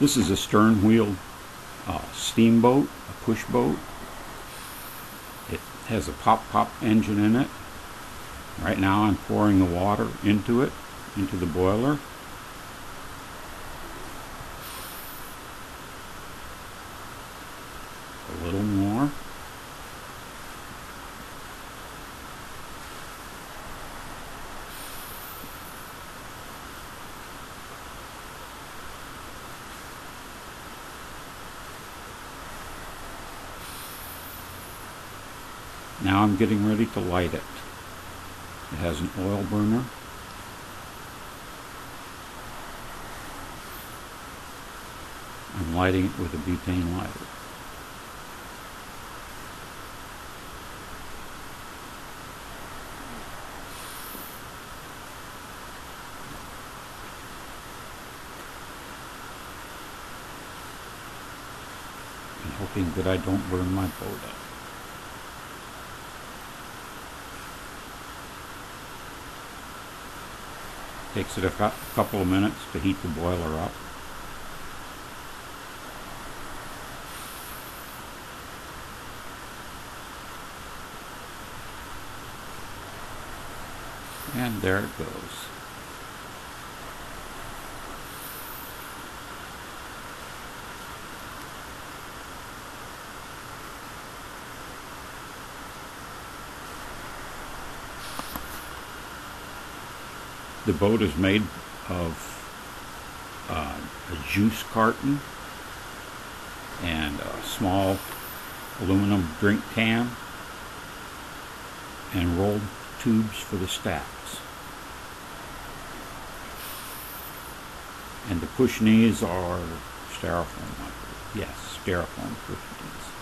This is a stern-wheeled steamboat, a push boat. It has a pop-pop engine in it. Right now I'm pouring the water into it, into the boiler. A little more. Now I'm getting ready to light it. It has an oil burner. I'm lighting it with a butane lighter. I'm hoping that I don't burn my boat up. Takes it a couple of minutes to heat the boiler up. And there it goes. The boat is made of a juice carton and a small aluminum drink can and rolled tubes for the stacks. And the push knees are styrofoam, I believe. Yes, styrofoam push knees.